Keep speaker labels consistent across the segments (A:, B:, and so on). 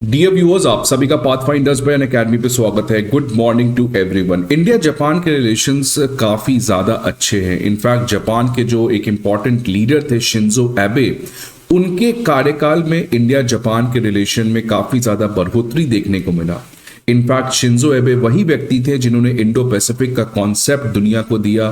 A: Dear viewers, आप सभी का पाथफाइंडर्स बाय अनअकैडमी पे स्वागत है। Good morning to everyone. India Japan के रिलेशंस काफी ज्यादा अच्छे हैं। इनफैक्ट जापान के जो एक इंपॉर्टेंट लीडर थे शिंजो एबे, उनके कार्यकाल में इंडिया जापान के रिलेशन में काफी ज्यादा बढ़ोतरी देखने को मिला। इनफैक्ट शिंजो एबे वही व्यक्ति थे जिन्होंने इंडो पैसिफिक का कॉन्सेप्ट दुनिया को दिया।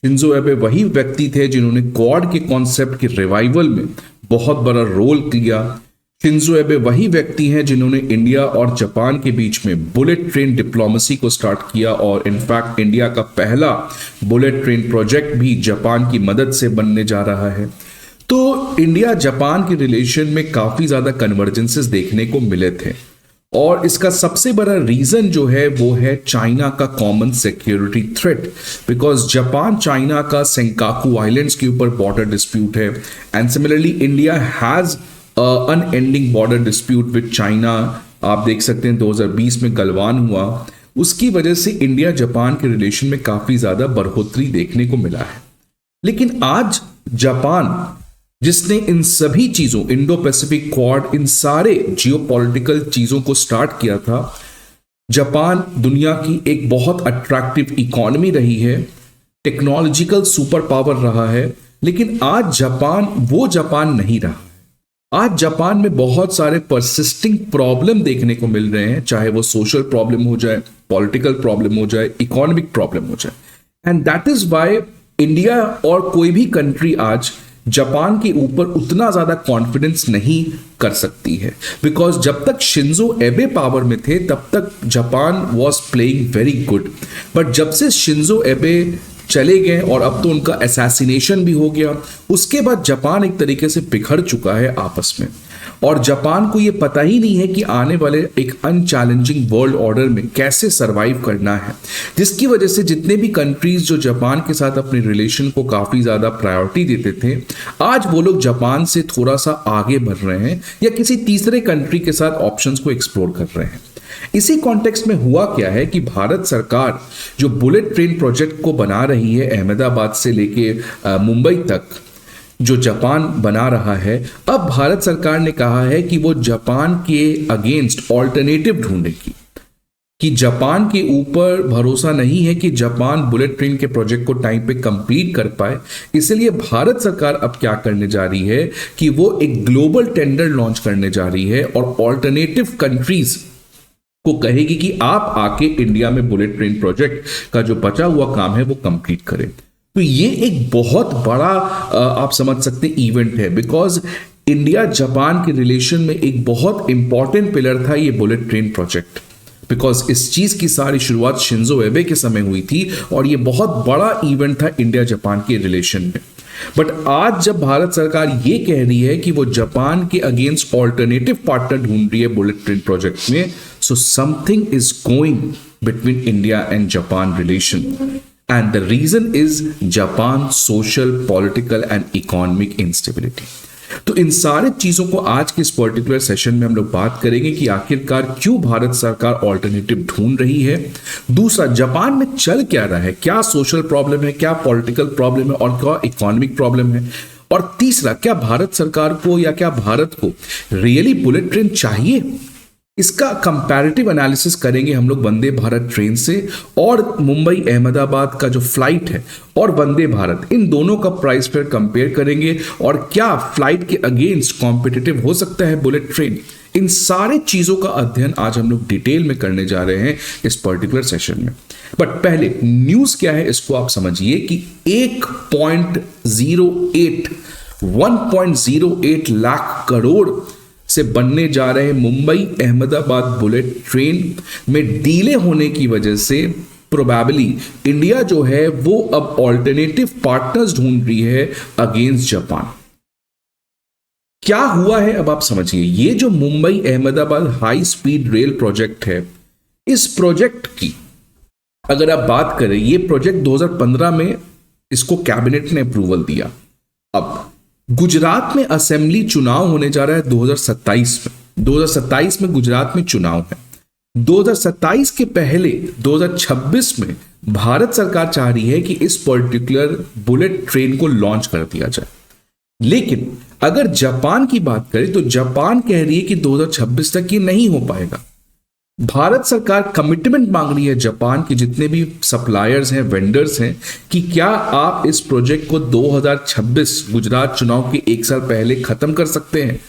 A: शिंजो एबे वही व्यक्ति थे जिन्होंने क्वाड के कॉन्सेप्ट के रिवाइवल में बहुत बड़ा रोल किया। शिंजो एबे वही व्यक्ति हैं जिन्होंने इंडिया और जापान के बीच में बुलेट ट्रेन डिप्लोमेसी को स्टार्ट किया और इनफैक्ट इंडिया का पहला बुलेट ट्रेन प्रोजेक्ट भी जापान की मदद से बनने जा रहा है। तो इंडिया जापान के रिलेशन में काफी ज्यादा कन्वर्जेंसेस देखने को मिले थे और इसका सबसे बड़ा रीजन जो है वो है चाइना का common security threat. Because Japan China का सेंकाकू आइलैंड्स के ऊपर बॉर्डर डिस्प्यूट है and similarly India has unending border dispute with China. आप देख सकते हैं 2020 में गलवान हुआ, उसकी वजह से इंडिया जापान के रिलेशन में काफी ज्यादा बढ़ोतरी देखने को मिला है। लेकिन आज जापान, जिसने इन सभी चीजों, इंडो पैसिफिक क्वाड, इन सारे जियोपॉलिटिकल चीजों को स्टार्ट किया था, जापान दुनिया की एक बहुत अट्रैक्टिव इकोनॉमी रही है, टेक्नोलॉजिकल सुपर पावर रहा है। लेकिन आज जापान वो जापान नहीं रहा। आज जापान में बहुत सारे परसिस्टिंग प्रॉब्लम देखने को मिल रहे हैं, चाहे वो सोशल प्रॉब्लम हो जाए, पॉलिटिकल प्रॉब्लम हो जाए, इकोनॉमिक प्रॉब्लम हो जाए। And that is why India और कोई भी कंट्री आज जापान के ऊपर उतना ज्यादा कॉन्फिडेंस नहीं कर सकती है। बिकॉज जब तक शिंजो एबे पावर में थे तब तक Japan was playing very good, but जब से शिंजो एबे चले गए और अब तो उनका असैसिनेशन भी हो गया, उसके बाद जापान एक तरीके से बिखर चुका है आपस में। और जापान को यह पता ही नहीं है कि आने वाले एक अनचैलेंजिंग वर्ल्ड ऑर्डर में कैसे सरवाइव करना है, जिसकी वजह से जितने भी कंट्रीज जो जापान के साथ अपने रिलेशन को काफी ज्यादा प्रायोरिटी देते थे, आज वो लोग जापान से थोड़ा सा आगे बढ़ रहे हैं या किसी तीसरे कंट्री के साथ ऑप्शंस को एक्सप्लोर कर रहे हैं। इसी कॉन्टेक्स्ट में हुआ क्या है कि भारत सरकार जो बुलेट ट्रेन प्रोजेक्ट को बना रही है, अहमदाबाद से लेके मुंबई तक जो जापान बना रहा है, अब भारत सरकार ने कहा है कि वो जापान के अगेंस्ट ऑल्टरनेटिव ढूंढेगी, कि जापान के ऊपर भरोसा नहीं है कि जापान बुलेट ट्रेन के प्रोजेक्ट को टाइम पे कंप्लीट कर पाए। इसलिए भारत सरकार अब क्या करने जा रही है कि वो एक ग्लोबल टेंडर लॉन्च करने जा रही है और ऑल्टरनेटिव कंट्रीज को कहेगी कि आप आके इंडिया में बुलेट ट्रेन प्रोजेक्ट का जो बचा हुआ काम है वो कंप्लीट करें। तो ये एक बहुत बड़ा आप समझ सकते इवेंट है, बिकॉज इंडिया जापान के रिलेशन में एक बहुत इंपॉर्टेंट पिलर था ये बुलेट ट्रेन प्रोजेक्ट। बिकॉज इस चीज की सारी शुरुआत शिंजो एबे के समय हुई थी और ये बहुत बड़ा इवेंट था इंडिया जापान के रिलेशन में। बट आज जब भारत सरकार ये कह रही है कि वो जापान के अगेंस्ट ऑल्टरनेटिव पार्टनर ढूंढ रही है बुलेट ट्रेन प्रोजेक्ट में, so something is going between India and Japan relation and the reason is Japan social, political and economic instability. तो इन सारे चीजों को आज के इस पर्टिकुलर सेशन में हम लोग बात करेंगे कि आखिरकार क्यों भारत सरकार ऑल्टरनेटिव ढूंढ रही है। दूसरा, जापान में चल क्या रहा है, क्या सोशल प्रॉब्लम है, क्या पॉलिटिकल प्रॉब्लम है और क्या इकोनॉमिक प्रॉब्लम है। और तीसरा, क्या भारत सरकार को या क्या भारत को रियली बुलेट ट्रेन चाहिए। इसका कंपैरेटिव एनालिसिस करेंगे हम लोग वंदे भारत ट्रेन से और मुंबई अहमदाबाद का जो फ्लाइट है और वंदे भारत, इन दोनों का प्राइस फेयर कंपेयर करेंगे और क्या फ्लाइट के अगेंस्ट कॉम्पिटिटिव हो सकता है बुलेट ट्रेन। इन सारे चीजों का अध्ययन आज हम लोग डिटेल में करने जा रहे हैं इस पर्टिकुलर सेशन में। बट पहले न्यूज क्या है इसको आप समझिए कि 1.08 लाख करोड़ से बनने जा रहे मुंबई अहमदाबाद बुलेट ट्रेन में डीले होने की वजह से प्रोबेबली इंडिया जो है वो अब ऑल्टरनेटिव पार्टनर्स ढूंढ रही है अगेंस्ट जापान। क्या हुआ है अब आप समझिए। ये जो Mumbai Ahmedabad high speed rail project है, इस प्रोजेक्ट की अगर आप बात करें, ये प्रोजेक्ट 2015 में इसको कैबिनेट ने अप्रूवल दिया। अब गुजरात में असेंबली चुनाव होने जा रहा है 2027 में। 2027 में गुजरात में चुनाव है। 2027 के पहले 2026 में भारत सरकार चाह रही है कि इस पर्टिकुलर बुलेट ट्रेन को लॉन्च कर दिया जाए। लेकिन अगर जापान की बात करें तो जापान कह रही है कि 2026 तक ये नहीं हो पाएगा। भारत सरकार कमिटमेंट मांग रही है जापान के जितने भी सप्लायर्स हैं, वेंडर्स हैं, कि क्या आप इस प्रोजेक्ट को 2026 गुजरात चुनाव के एक साल पहले खत्म कर सकते हैं।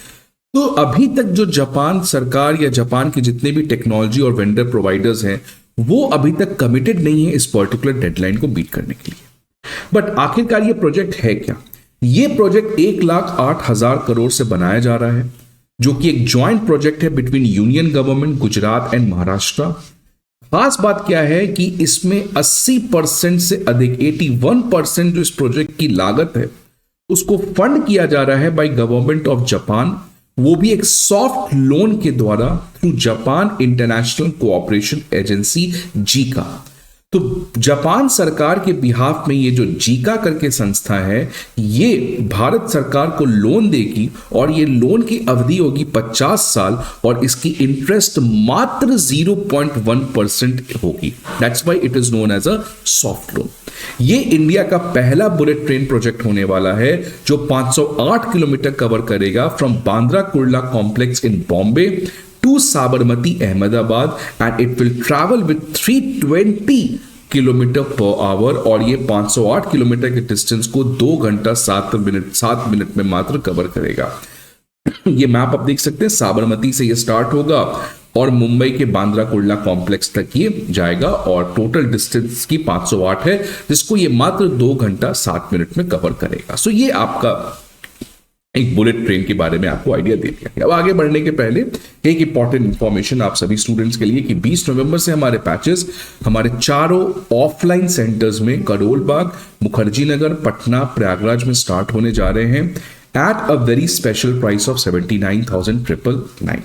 A: तो अभी तक जो जापान सरकार या जापान के जितने भी टेक्नोलॉजी और वेंडर प्रोवाइडर्स हैं वो अभी तक कमिटेड नहीं है इस पर्टिकुलर डेडलाइन को बीट करने के लिए। बट आखिरकार ये प्रोजेक्ट है क्या? ये प्रोजेक्ट 1,08,000 करोड़ से बनाया जा रहा है, जो कि एक ज्वाइंट प्रोजेक्ट है between union government Gujarat and Maharashtra. खास बात क्या है कि इसमें 80% से अधिक 81% जो इस प्रोजेक्ट की लागत है उसको फंड किया जा रहा है बाय गवर्नमेंट ऑफ जापान, वो भी एक सॉफ्ट लोन के द्वारा through Japan international cooperation agency Zika. तो जापान सरकार के बिहाफ में ये जो जीका करके संस्था है ये भारत सरकार को लोन देगी और ये लोन की अवधि होगी 50 साल और इसकी इंटरेस्ट मात्र 0.1% होगी। That's why it is known as a soft loan. ये इंडिया का पहला बुलेट ट्रेन प्रोजेक्ट होने वाला है जो 508 किलोमीटर कवर करेगा from Bandra Kurla complex in Bombay to Sabarmati, Ahmedabad, and it will travel with 320 kilometre per hour और ये 508 किलोमीटर के डिस्टेंस को 2 घंटा 7 मिनट में मात्र कवर करेगा। ये मैप आप देख सकते हैं, साबरमती से ये स्टार्ट होगा और मुंबई के बांद्रा कुर्ला कॉम्प्लेक्स तक ये जाएगा और टोटल डिस्टेंस की 508 है जिसको ये मात्र 2 घंटा 7 मिनट में कवर करेगा। सो ये आपका एक बुलेट ट्रेन के बारे में आपको आइडिया दे दिया। अब आगे बढ़ने के पहले एक इंपॉर्टेंट इंफॉर्मेशन आप सभी स्टूडेंट्स के लिए कि 20 नवंबर से हमारे पैचेस हमारे चारों ऑफलाइन सेंटर्स में करोल बाग, मुखर्जी नगर, पटना, प्रयागराज में स्टार्ट होने जा रहे हैं at a very special price of 79,999।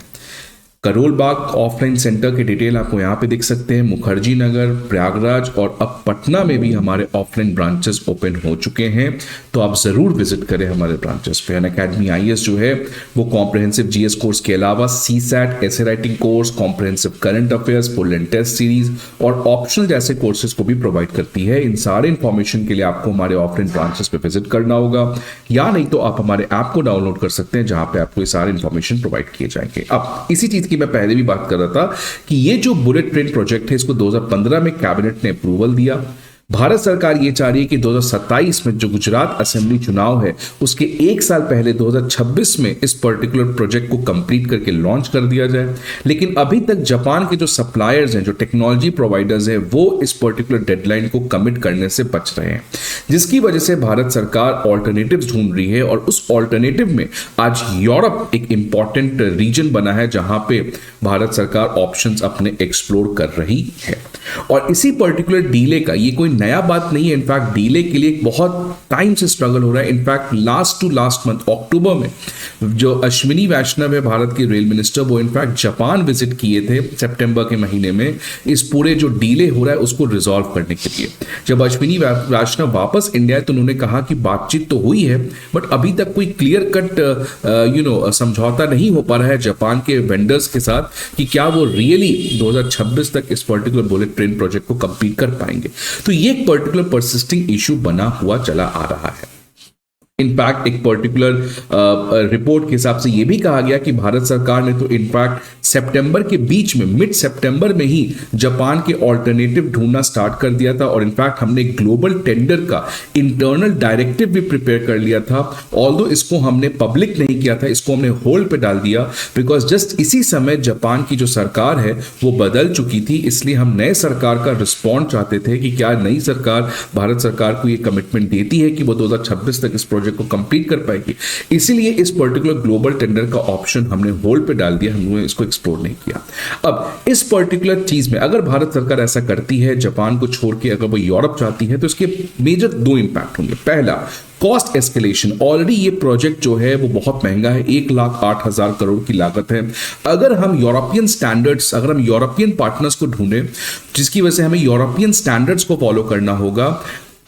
A: Karol Bagh offline centre के डिटेल आपको यहाँ पे देख सकते हैं। मुखर्जी नगर, प्रयागराज और अब पटना में भी हमारे ऑफलाइन ब्रांचेस ओपन हो चुके हैं, तो आप जरूर विजिट करें हमारे ब्रांचेस पे। अनअकैडमी आईएएस जो है वो कॉम्प्रिहेंसिव जीएस कोर्स के अलावा सीसैट, ऐसे writing course, comprehensive current affairs, pull and test series और ऑप्शनल जैसे कोर्सेज को भी प्रोवाइड करती है। इन सारे इंफॉर्मेशन के लिए आपको हमारे ऑफलाइन ब्रांचेस पे विजिट करना होगा या नहीं तो आप हमारे ऐप को डाउनलोड कर सकते हैं जहां पे आपको ये सारे इंफॉर्मेशन प्रोवाइड किए जाएंगे। अब इसी चीज की मैं पहले भी बात कर रहा था कि ये जो बुलेट ट्रेन प्रोजेक्ट है इसको 2015 में कैबिनेट ने अप्रूवल दिया। भारत सरकार ये चाह रही है कि 2027 में जो गुजरात असेंबली चुनाव है उसके एक साल पहले 2026 में इस पर्टिकुलर प्रोजेक्ट को कंप्लीट करके लॉन्च कर दिया जाए। लेकिन अभी तक जापान के जो सप्लायर्स हैं, जो टेक्नोलॉजी प्रोवाइडर्स हैं, वो इस पर्टिकुलर डेडलाइन को कमिट करने से बच रहे हैं, जिसकी वजह से भारत सरकार ऑल्टरनेटिव्स ढूंढ रही है। और उस ऑल्टरनेटिव में आज यूरोप एक इंपॉर्टेंट रीजन बना है जहां पे भारत सरकार ऑप्शंस अपने एक्सप्लोर कर रही है। और इसी पर्टिकुलर डीले का ये कोई नया बात नहीं है। इनफैक्ट डीले के लिए बहुत टाइम से स्ट्रगल हो रहा है। इनफैक्ट लास्ट मंथ अक्टूबर में जो अश्विनी वैष्णव है भारत के रेल मिनिस्टर, वो इनफैक्ट जापान विजिट किए थे सितंबर के महीने में इस पूरे जो डीले हो रहा है उसको रिजॉल्व करने के लिए। जब अश्विनी वैष्णव वापस इंडिया आए तो उन्होंने कहा कि बातचीत तो हुई है बट अभी तक कोई क्लियर कट समझौता नहीं हो पा रहा है जापान के वेंडर्स के साथ कि क्या वो रियली 2026 तक इस पर्टिकुलर बुलेट ट्रेन प्रोजेक्ट को कंप्लीट कर पाएंगे। तो ये एक पर्टिकुलर परसिस्टिंग इशू बना हुआ चला आ रहा है। इनफैक्ट एक पर्टिकुलर रिपोर्ट के हिसाब से यह भी कहा गया कि भारत सरकार ने तो इनफैक्ट सितंबर के बीच में, मिड सितंबर में ही जापान के ऑल्टरनेटिव ढूंढना स्टार्ट कर दिया था। और इनफैक्ट हमने ग्लोबल टेंडर का इंटरनल डायरेक्टिव भी प्रिपेयर कर लिया था। ऑल्दो इसको हमने पब्लिक नहीं किया था, इसको हमने होल्ड पे डाल दिया बिकॉज जस्ट इसी समय जापान की जो सरकार है वो बदल चुकी थी। इसलिए हम नए सरकार का रिस्पॉन्ड चाहते थे कि क्या नई सरकार भारत सरकार को ये कमिटमेंट देती है कि वो 2026 तक इस प्रोजेक्ट को कंप्लीट कर पाएगी। इसीलिए इस पर्टिकुलर ग्लोबल टेंडर का ऑप्शन हमने होल्ड पे डाल दिया, हमने इसको एक्सप्लोर नहीं किया। अब इस पर्टिकुलर चीज में अगर भारत सरकार ऐसा करती है, जापान को छोड़ के अगर वो यूरोप चाहती है, तो इसके मेजर 2 इंपैक्ट होंगे। पहला, कॉस्ट एस्केलेशन। ऑलरेडी ये प्रोजेक्ट जो है वो बहुत महंगा है, 1,08,000 करोड़ की लागत है। अगर हम यूरोपियन स्टैंडर्ड्स, अगर हम यूरोपियन पार्टनर्स को ढूंढें जिसकी वजह से हमें यूरोपियन स्टैंडर्ड्स को फॉलो करना होगा,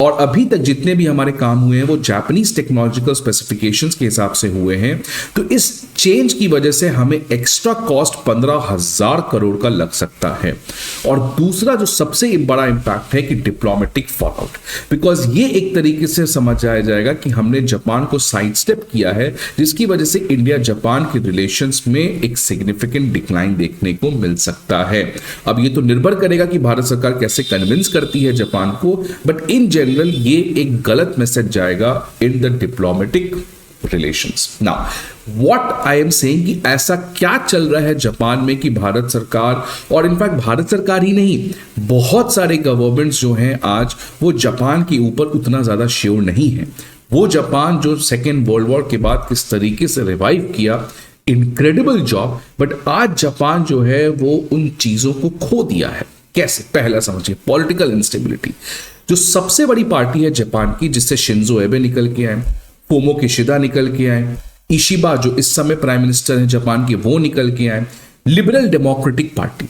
A: और अभी तक जितने भी हमारे काम हुए हैं वो जापानीज टेक्नोलॉजिकल स्पेसिफिकेशंस के हिसाब से हुए हैं। तो इस चेंज की वजह से हमें एक्स्ट्रा कॉस्ट 15,000 करोड़ का लग सकता है। और दूसरा जो सबसे बड़ा इंपैक्ट है कि डिप्लोमेटिक फॉलआउट, बिकॉज ये एक तरीके से समझ आया जाएगा कि हमने जापान को साइड स्टेप किया है, जिसकी वजह से इंडिया जापान के रिलेशंस में एक सिग्निफिकेंट डिक्लाइन देखने को मिल सकता है। अब ये तो निर्भर करेगा कि भारत सरकार कैसे कन्विंस करती है जापान को, बट इन जनरल ये एक गलत मैसेज जाएगा in the diplomatic relations. Now what I am saying कि ऐसा क्या चल रहा है जापान में कि भारत सरकार, और इनफैक्ट भारत सरकार ही नहीं, बहुत सारे गवर्नमेंट्स जो हैं आज वो जापान के ऊपर उतना ज्यादा श्योर नहीं है। वो जापान जो सेकेंड वर्ल्ड वॉर के बाद किस तरीके से रिवाइव किया, इनक्रेडिबल जॉब, बट आज जापान जो है वो उन चीजों को खो दिया है। कैसे? पहला समझिए, पॉलिटिकल इंस्टेबिलिटी। जो सबसे बड़ी पार्टी है जापान की, जिससे शिंजो एबे निकल के आए, फोमो किशिदा निकल के आए, इशिबा जो इस समय प्राइम मिनिस्टर हैं जापान के, वो निकल के आए, लिबरल डेमोक्रेटिक पार्टी।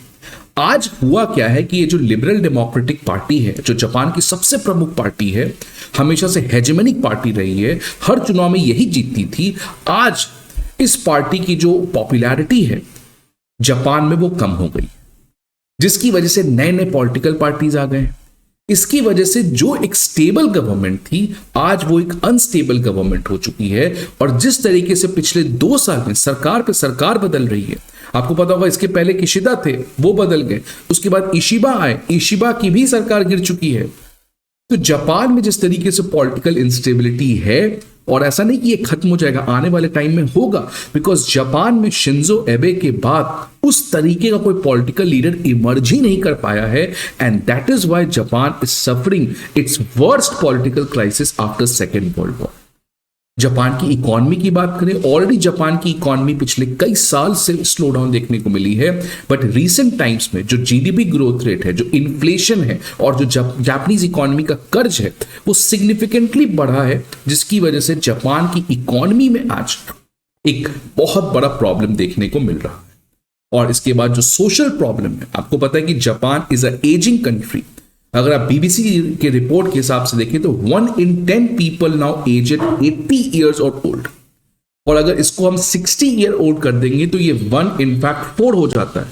A: आज हुआ क्या है कि ये जो लिबरल डेमोक्रेटिक पार्टी है, जो जापान की सबसे प्रमुख पार्टी है, हमेशा से हेजेमनिक पार्टी रही है, हर चुनाव में यही जीतती थी, आज इस पार्टी की जो पॉपुलैरिटी है जापान में वो कम हो गई, जिसकी वजह से नए नए पॉलिटिकल पार्टीज आ गए। इसकी वजह से जो एक स्टेबल गवर्नमेंट थी, आज वो एक अनस्टेबल गवर्नमेंट हो चुकी है। और जिस तरीके से पिछले 2 साल में सरकार पे सरकार बदल रही है, आपको पता होगा इसके पहले किशिदा थे, वो बदल गए, उसके बाद इशिबा आए, इशिबा की भी सरकार गिर चुकी है। तो जापान में जिस तरीके से पॉलिटिकल इंस्टेबिलिटी है, और ऐसा नहीं कि ये खत्म हो जाएगा, आने वाले टाइम में होगा, बिकॉज जापान में शिंजो एबे के बाद उस तरीके का कोई पॉलिटिकल लीडर इमर्ज ही नहीं कर पाया है, and that is why Japan is suffering its worst political crisis after second world war. Japan की इकोनॉमी की बात करें, ऑलरेडी जापान की इकोनॉमी पिछले कई साल से स्लो डाउन देखने को मिली है, बट रीसेंट टाइम्स में जो जीडीपी ग्रोथ रेट है, जो इन्फ्लेशन है, और जो जापानीज इकोनॉमी का कर्ज है, वो सिग्निफिकेंटली बढ़ा है, जिसकी वजह से जापान की इकोनॉमी में आज एक बहुत बड़ा प्रॉब्लम देखने को मिल रहा है। और इसके बाद जो सोशल प्रॉब्लम है, आपको पता है कि Japan is a ageing country. अगर आप बीबीसी के रिपोर्ट के हिसाब से देखें तो 1 in 10 people now aged 80 years or old, और अगर इसको हम 60 ईयर ओल्ड कर देंगे तो ये 1 इनफैक्ट 4 हो जाता है।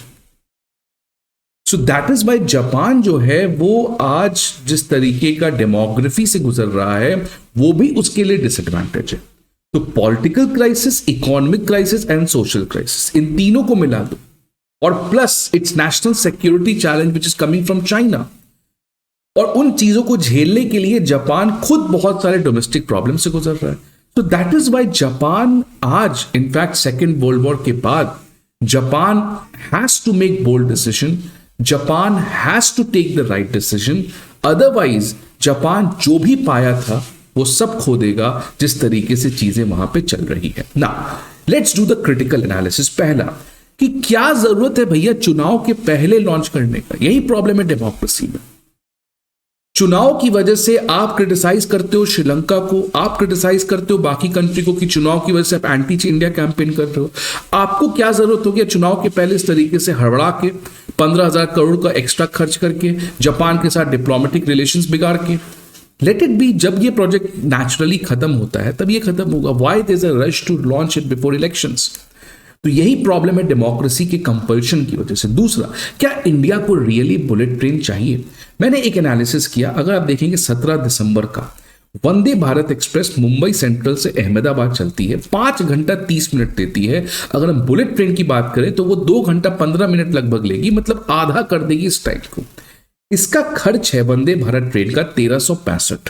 A: So that is why Japan जो है वो आज जिस तरीके का डेमोग्राफी से गुजर रहा है, वो भी उसके लिए डिसएडवांटेज है। तो political crisis, economic crisis and social crisis, इन तीनों को मिला दो, और plus it's national security challenge which is coming from China, और उन चीजों को झेलने के लिए जापान खुद बहुत सारे डोमेस्टिक प्रॉब्लम से गुजर रहा है। तो दैट इज व्हाई जापान आज, इनफैक्ट सेकेंड वर्ल्ड वॉर के बाद, Japan has to make bold decision, Japan has to take the right decision, otherwise Japan जो भी पाया था वो सब खो देगा, जिस तरीके से चीजें वहां पे चल रही है। Now let's do the critical analysis. पहला, कि क्या जरूरत है भैया चुनाव के पहले लॉन्च करने का? यही प्रॉब्लम है डेमोक्रेसी में। चुनाव की वजह से आप क्रिटिसाइज करते हो श्रीलंका को, आप क्रिटिसाइज करते हो बाकी कंट्री को कि चुनाव की वजह से आप एंटी इंडिया कैंपेन कर रहे हो। आपको क्या जरूरत हो गया चुनाव के पहले इस तरीके से हड़बड़ा के 15,000 करोड़ का एक्स्ट्रा खर्च करके, जापान के साथ डिप्लोमेटिक रिलेशंस बिगाड़ के? लेट इट बी, जब ये प्रोजेक्ट नेचुरली खत्म होता है तब ये खत्म होगा। Why there is a rush to launch it before elections? तो यही प्रॉब्लम है डेमोक्रेसी के कंपल्शन की वजह से। दूसरा, क्या इंडिया को रियली बुलेट ट्रेन चाहिए? मैंने एक एनालिसिस किया, अगर आप देखेंगे 17 दिसंबर का वंदे भारत एक्सप्रेस मुंबई सेंट्रल से अहमदाबाद चलती है, 5 घंटा 30 मिनट देती है। अगर हम बुलेट ट्रेन की बात करें तो वो 2 घंटा 15 मिनट लगभग लेगी, मतलब आधा कर देगी इस टाइप को। इसका खर्च है वंदे भारत ट्रेन का 1365।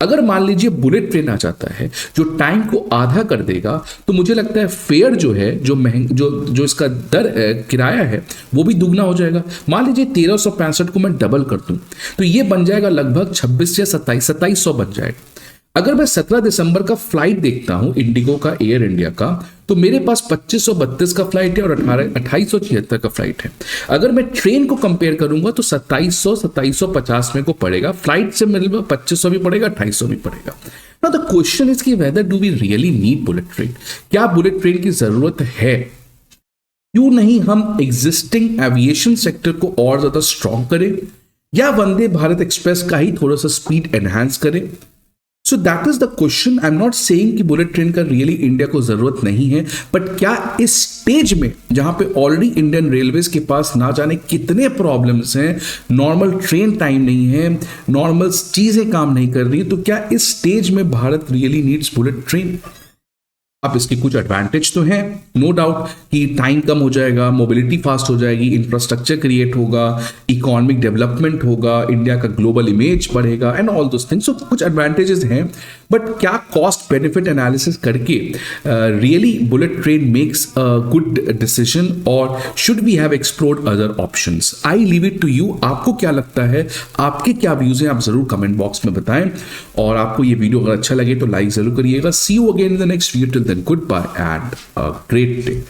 A: अगर मान लीजिए बुलेट ट्रेन आ जाता है जो टाइम को आधा कर देगा, तो मुझे लगता है फेयर जो है, जो इसका दर किराया है, वो भी दुगना हो जाएगा। मान लीजिए 1365 को मैं डबल कर दूं तो ये बन जाएगा लगभग 26 या 2700 बन जाएगा। अगर मैं 17 दिसंबर का फ्लाइट देखता हूं इंडिगो का, एयर इंडिया का, तो मेरे पास 2532 का फ्लाइट है और 2876 का फ्लाइट है। अगर मैं ट्रेन को कंपेयर करूंगा तो 2750 में को पड़ेगा, फ्लाइट से मेरे 2500 भी पड़ेगा, 2800 भी पड़ेगा। नाउ द क्वेश्चन इज कि whether do we really need bullet train? क्या बुलेट ट्रेन की जरूरत है? क्यों नहीं हम एग्जिस्टिंग एविएशन सेक्टर को और ज्यादा स्ट्रॉन्ग करें, या वंदे भारत एक्सप्रेस का ही थोड़ा सा स्पीड एनहांस करें? सो that is the question. I am not saying कि बुलेट ट्रेन का रियली इंडिया को जरूरत नहीं है, बट क्या इस स्टेज में जहां पे ऑलरेडी इंडियन रेलवेज के पास ना जाने कितने प्रॉब्लम्स हैं, नॉर्मल ट्रेन टाइम नहीं है, नॉर्मल चीजें काम नहीं कर रही, तो क्या इस स्टेज में Bharat really needs bullet train? अब इसके कुछ एडवांटेज तो हैं, नो डाउट कि टाइम कम हो जाएगा, मोबिलिटी फास्ट हो जाएगी, इंफ्रास्ट्रक्चर क्रिएट होगा, इकोनॉमिक डेवलपमेंट होगा, इंडिया का ग्लोबल इमेज बढ़ेगा and all those things. So कुछ एडवांटेजेस हैं, बट क्या कॉस्ट बेनिफिट एनालिसिस करके really bullet train makes a good decision, और should we have explored other options? I leave it to you. आपको क्या लगता है, आपके क्या व्यूज हैं, आप जरूर कमेंट बॉक्स में बताएं। और आपको ये वीडियो अगर अच्छा लगे तो लाइक जरूर करिएगा। See you again in the next video. Till then, goodbye and a great day.